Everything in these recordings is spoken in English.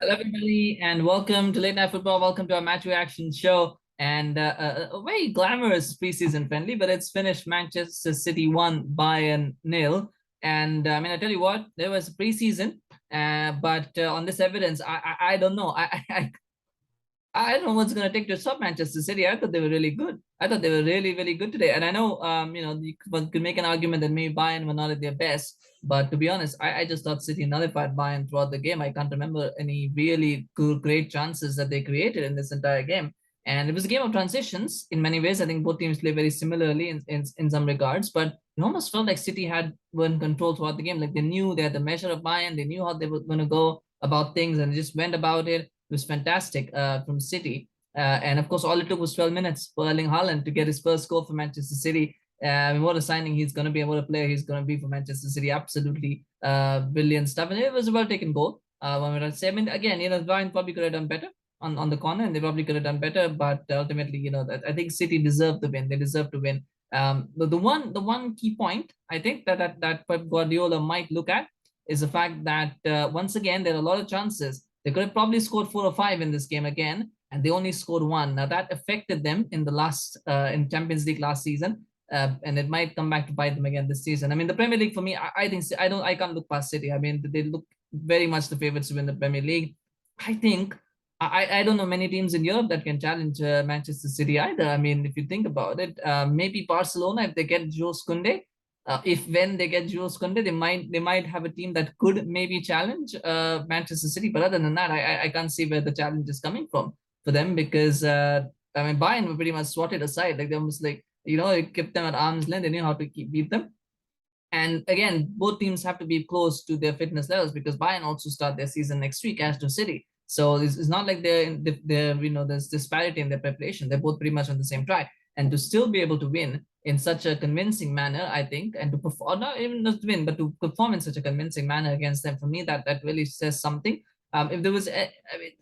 Hello, everybody, and welcome to Late Night Football. Welcome to our match reaction show. And a very glamorous preseason friendly, but it's finished Manchester City 1, Bayern nil. And I mean, I tell you what, there was a preseason, but on this evidence, I don't know. I don't know what's going to take to stop Manchester City. I thought they were really good. I thought they were really, really good today. And I know, one could make an argument that maybe Bayern were not at their best. But to be honest, I just thought City nullified Bayern throughout the game. I can't remember any really good, great chances that they created in this entire game. And it was a game of transitions in many ways. I think both teams play very similarly in some regards. But it almost felt like City were in control throughout the game. Like they knew they had the measure of Bayern. They knew how they were going to go about things and just went about it. It was fantastic from City. And of course, all it took was 12 minutes for Erling Haaland to get his first goal for Manchester City. I mean, what a signing he's going to be and what a player he's going to be for Manchester City. Absolutely brilliant stuff. And it was a well taken goal. I mean, again, Bayern probably could have done better on the corner and they probably could have done better. But ultimately, that I think City deserved the win. They deserve to win. The one key point I think that Pep Guardiola might look at is the fact that once again, there are a lot of chances they could have probably scored 4 or 5 in this game again, and they only scored one. Now that affected them in the last in Champions League last season, and it might come back to bite them again this season. I mean, the Premier League for me, I think I can't look past City. I mean, they look very much the favorites to win the Premier League. I think I don't know many teams in Europe that can challenge Manchester City either. I mean, if you think about it, maybe Barcelona if they get Jules Koundé, if when they get Jules Koundé, they might have a team that could maybe challenge Manchester City. But other than that, I can't see where the challenge is coming from for them because I mean Bayern were pretty much swatted aside. Like they almost like it kept them at arm's length. They knew how to beat them. And again, both teams have to be close to their fitness levels because Bayern also start their season next week, as do City. So it's not like there's disparity in their preparation. They're both pretty much on the same track. And to still be able to win in such a convincing manner, I think, and to perform, not even not to win, but to perform in such a convincing manner against them, for me, that really says something. If there was, I mean,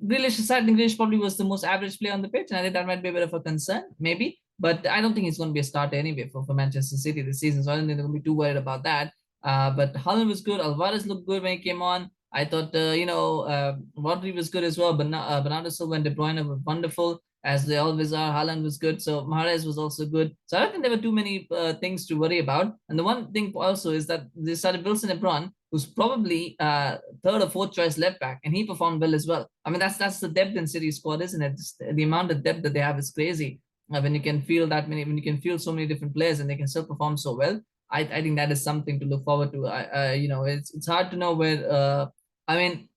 Grealish aside, I think Grealish probably was the most average player on the pitch, and I think that might be a bit of a concern, maybe. But I don't think he's going to be a starter anyway for Manchester City this season, so I don't think they're going to be too worried about that. But Haaland was good. Alvarez looked good when he came on. I thought, Rodri was good as well. But Bernardo Silva and De Bruyne were wonderful, as they always are. Haaland was good. So Mahrez was also good. So I don't think there were too many things to worry about. And the one thing also is that they started Wilson-Esbrandt, who's probably third or fourth choice left back, and he performed well as well. I mean, that's the depth in City squad, isn't it? Just the amount of depth that they have is crazy. When you can feel that many, when you can feel so many different players and they can still perform so well, I think that is something to look forward to. It's hard to know where. I mean,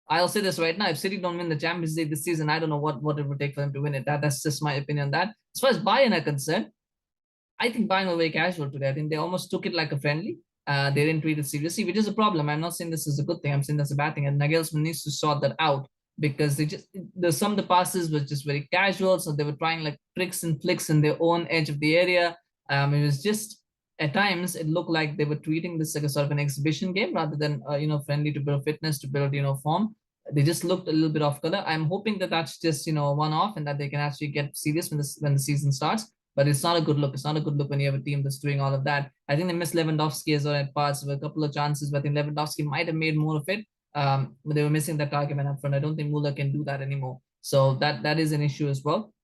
I'll say this right now: if City don't win the Champions League this season, I don't know what it would take for them to win it. That's just my opinion on that. As far as Bayern are concerned, I think Bayern were very casual today. I think they almost took it like a friendly. They didn't treat it seriously, which is a problem. I'm not saying this is a good thing. I'm saying that's a bad thing. And Nagelsmann needs to sort that out because some of the passes were just very casual. So they were trying like tricks and flicks in their own edge of the area. It was just at times it looked like they were treating this like a sort of an exhibition game rather than friendly to build fitness to build form. They just looked a little bit off color. I'm hoping that that's just one off and that they can actually get serious when the season starts, but it's not a good look. It's not a good look when you have a team that's doing all of that. I think they missed Lewandowski as well at parts. There were a couple of chances, but I think Lewandowski might have made more of it. But they were missing that target man up front. I don't think Muller can do that anymore. So that is an issue as well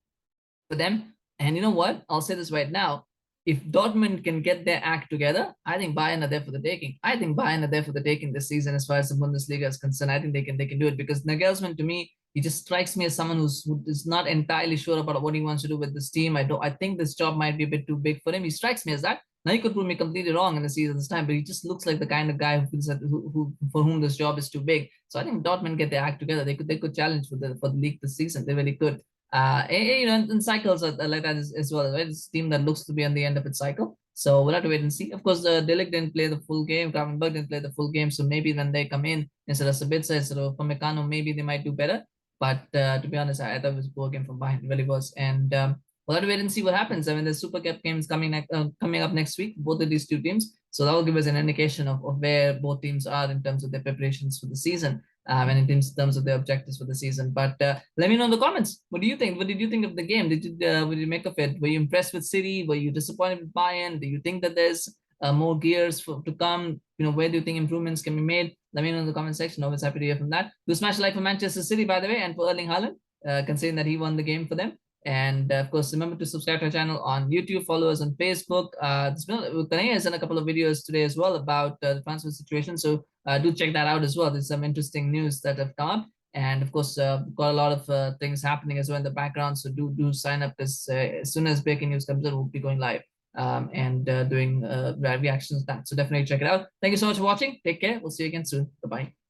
for them. And you know what? I'll say this right now. If Dortmund can get their act together, I think Bayern are there for the taking. I think Bayern are there for the taking this season as far as the Bundesliga is concerned. I think they can do it because Nagelsmann to me he just strikes me as someone who is not entirely sure about what he wants to do with this team. I think this job might be a bit too big for him. He strikes me as that. Now he could prove me completely wrong in the season's time, but he just looks like the kind of guy who for whom this job is too big. So I think Dortmund get their act together. They could challenge for the league this season. They really could. And cycles are like that as well, right? It's a team that looks to be on the end of its cycle. So we'll have to wait and see. Of course, the Ligt didn't play the full game. Gravenberg didn't play the full game. So maybe when they come in instead of Sabitzer, instead of Upamecano, maybe they might do better. But to be honest, I thought it was a poor game from behind. It really was. And we'll have to wait and see what happens. I mean, the Super Cup games coming up next week, both of these two teams. So that will give us an indication of where both teams are in terms of their preparations for the season and in terms of their objectives for the season. But let me know in the comments. What do you think? What did you think of the game? What did you make of it? Were you impressed with City? Were you disappointed with Bayern? Do you think that there's more gears to come? Where do you think improvements can be made? Let me know in the comment section. Always happy to hear from that. Do smash a like for Manchester City, by the way, and for Erling Haaland, considering that he won the game for them. And of course, remember to subscribe to our channel on YouTube, follow us on Facebook. Kanaya has done a couple of videos today as well about the transfer situation. So do check that out as well. There's some interesting news that have come up. And of course, got a lot of things happening as well in the background. So do sign up, because as soon as breaking news comes in, we'll be going live and doing reactions to that. So definitely check it out. Thank you so much for watching. Take care. We'll see you again soon. Bye-bye.